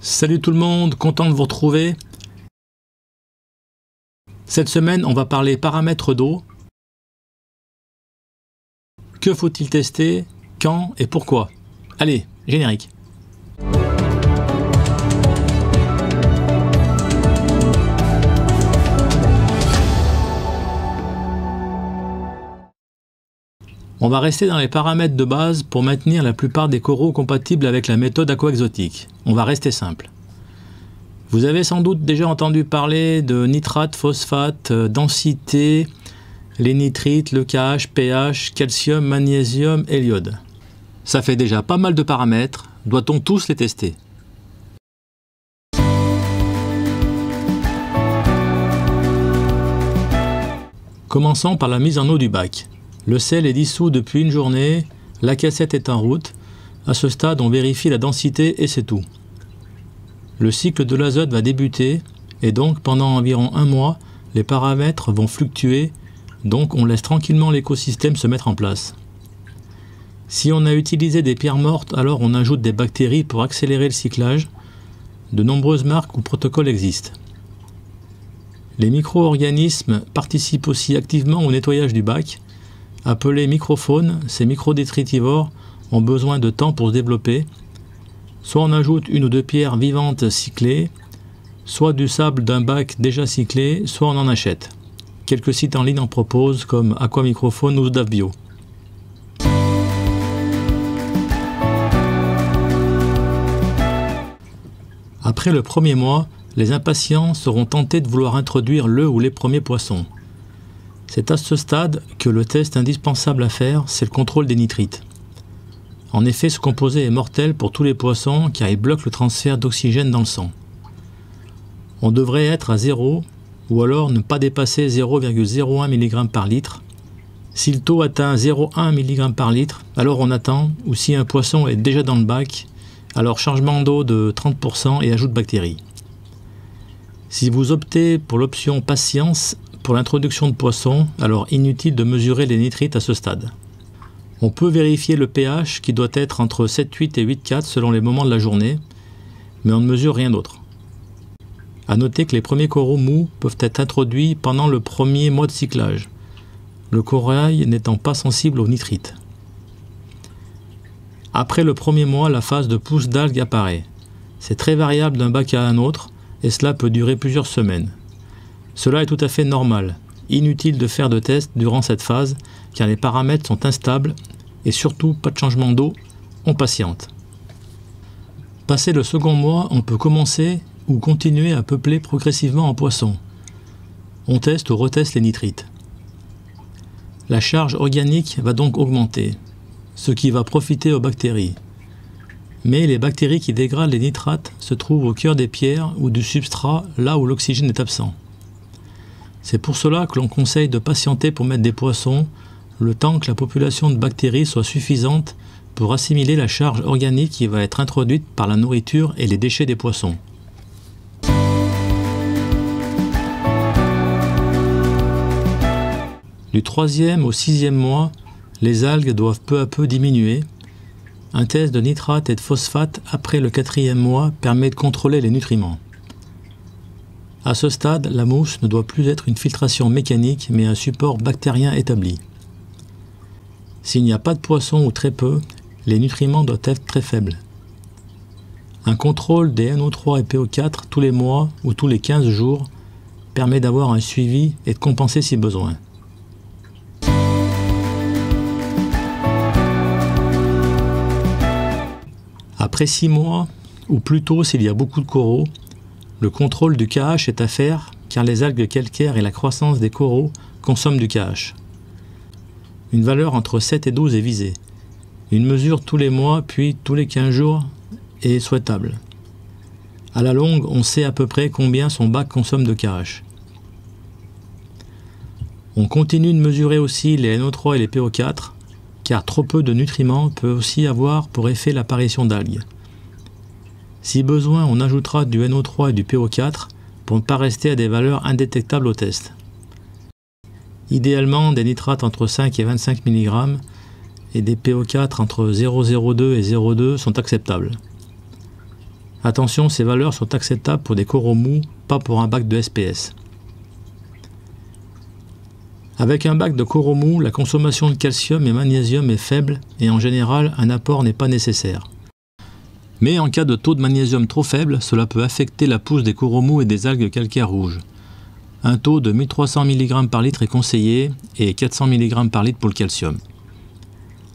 Salut tout le monde, content de vous retrouver. Cette semaine, on va parler paramètres d'eau. Que faut-il tester, quand et pourquoi? Allez, générique. On va rester dans les paramètres de base pour maintenir la plupart des coraux compatibles avec la méthode aquaexotique. On va rester simple. Vous avez sans doute déjà entendu parler de nitrate, phosphate, densité, les nitrites, le KH, pH, calcium, magnésium et l'iode. Ça fait déjà pas mal de paramètres, doit-on tous les tester? Commençons par la mise en eau du bac. Le sel est dissous depuis une journée, la cassette est en route. À ce stade, on vérifie la densité et c'est tout. Le cycle de l'azote va débuter et donc pendant environ un mois, les paramètres vont fluctuer, donc on laisse tranquillement l'écosystème se mettre en place. Si on a utilisé des pierres mortes, alors on ajoute des bactéries pour accélérer le cyclage. De nombreuses marques ou protocoles existent. Les micro-organismes participent aussi activement au nettoyage du bac. Appelés microphones, ces microdétritivores ont besoin de temps pour se développer. Soit on ajoute une ou deux pierres vivantes cyclées, soit du sable d'un bac déjà cyclé, soit on en achète. Quelques sites en ligne en proposent comme Aquamicrophone ou Zdavbio. Après le premier mois, les impatients seront tentés de vouloir introduire le ou les premiers poissons. C'est à ce stade que le test indispensable à faire, c'est le contrôle des nitrites. En effet, ce composé est mortel pour tous les poissons car il bloque le transfert d'oxygène dans le sang. On devrait être à 0 ou alors ne pas dépasser 0,01 mg par litre. Si le taux atteint 0,1 mg par litre, alors on attend, ou si un poisson est déjà dans le bac, alors changement d'eau de 30% et ajout de bactéries. Si vous optez pour l'option patience, pour l'introduction de poissons, alors inutile de mesurer les nitrites à ce stade. On peut vérifier le pH qui doit être entre 7,8 et 8,4 selon les moments de la journée, mais on ne mesure rien d'autre. A noter que les premiers coraux mous peuvent être introduits pendant le premier mois de cyclage, le corail n'étant pas sensible aux nitrites. Après le premier mois, la phase de pousse d'algues apparaît. C'est très variable d'un bac à un autre et cela peut durer plusieurs semaines. Cela est tout à fait normal. Inutile de faire de tests durant cette phase car les paramètres sont instables et surtout pas de changement d'eau, on patiente. Passé le second mois, on peut commencer ou continuer à peupler progressivement en poissons. On teste ou reteste les nitrites. La charge organique va donc augmenter, ce qui va profiter aux bactéries. Mais les bactéries qui dégradent les nitrates se trouvent au cœur des pierres ou du substrat, là où l'oxygène est absent. C'est pour cela que l'on conseille de patienter pour mettre des poissons, le temps que la population de bactéries soit suffisante pour assimiler la charge organique qui va être introduite par la nourriture et les déchets des poissons. Du 3e au 6e mois, les algues doivent peu à peu diminuer. Un test de nitrate et de phosphate après le 4e mois permet de contrôler les nutriments. À ce stade, la mousse ne doit plus être une filtration mécanique mais un support bactérien établi. S'il n'y a pas de poisson ou très peu, les nutriments doivent être très faibles. Un contrôle des NO3 et PO4 tous les mois ou tous les 15 jours permet d'avoir un suivi et de compenser si besoin. Après 6 mois, ou plutôt s'il y a beaucoup de coraux, le contrôle du KH est à faire car les algues calcaires et la croissance des coraux consomment du KH. Une valeur entre 7 et 12 est visée. Une mesure tous les mois puis tous les 15 jours est souhaitable. À la longue, on sait à peu près combien son bac consomme de KH. On continue de mesurer aussi les NO3 et les PO4 car trop peu de nutriments peut aussi avoir pour effet l'apparition d'algues. Si besoin, on ajoutera du NO3 et du PO4 pour ne pas rester à des valeurs indétectables au test. Idéalement, des nitrates entre 5 et 25 mg et des PO4 entre 0,02 et 0,2 sont acceptables. Attention, ces valeurs sont acceptables pour des coraux mous, pas pour un bac de SPS. Avec un bac de coraux mous, la consommation de calcium et magnésium est faible et en général, un apport n'est pas nécessaire. Mais en cas de taux de magnésium trop faible, cela peut affecter la pousse des coraux mous et des algues calcaires rouges. Un taux de 1300 mg par litre est conseillé et 400 mg par litre pour le calcium.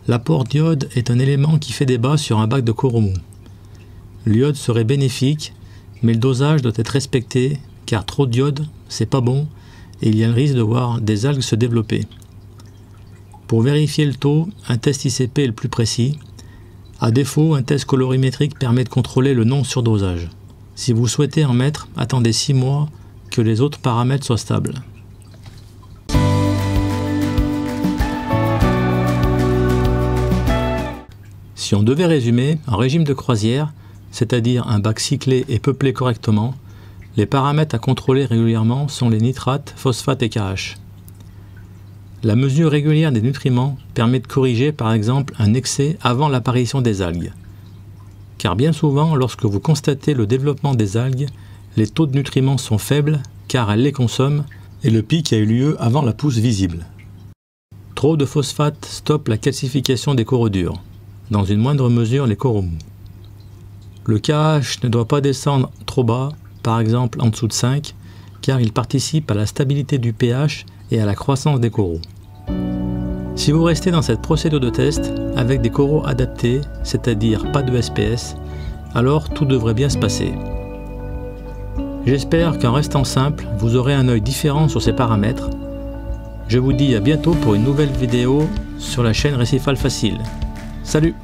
L'apport d'iode est un élément qui fait débat sur un bac de coraux mous. L'iode serait bénéfique, mais le dosage doit être respecté car trop d'iode, c'est pas bon et il y a le risque de voir des algues se développer. Pour vérifier le taux, un test ICP est le plus précis. À défaut, un test colorimétrique permet de contrôler le non-surdosage. Si vous souhaitez en mettre, attendez 6 mois que les autres paramètres soient stables. Si on devait résumer, en régime de croisière, c'est-à-dire un bac cyclé et peuplé correctement, les paramètres à contrôler régulièrement sont les nitrates, phosphates et KH. La mesure régulière des nutriments permet de corriger par exemple un excès avant l'apparition des algues. Car bien souvent, lorsque vous constatez le développement des algues, les taux de nutriments sont faibles car elles les consomment et le pic a eu lieu avant la pousse visible. Trop de phosphate stoppe la calcification des coraux durs, dans une moindre mesure les coraux mous. Le KH ne doit pas descendre trop bas, par exemple en dessous de 5, car il participe à la stabilité du pH et à la croissance des coraux. Si vous restez dans cette procédure de test avec des coraux adaptés, c'est-à-dire pas de SPS, alors tout devrait bien se passer. J'espère qu'en restant simple, vous aurez un œil différent sur ces paramètres. Je vous dis à bientôt pour une nouvelle vidéo sur la chaîne Récifal Facile. Salut!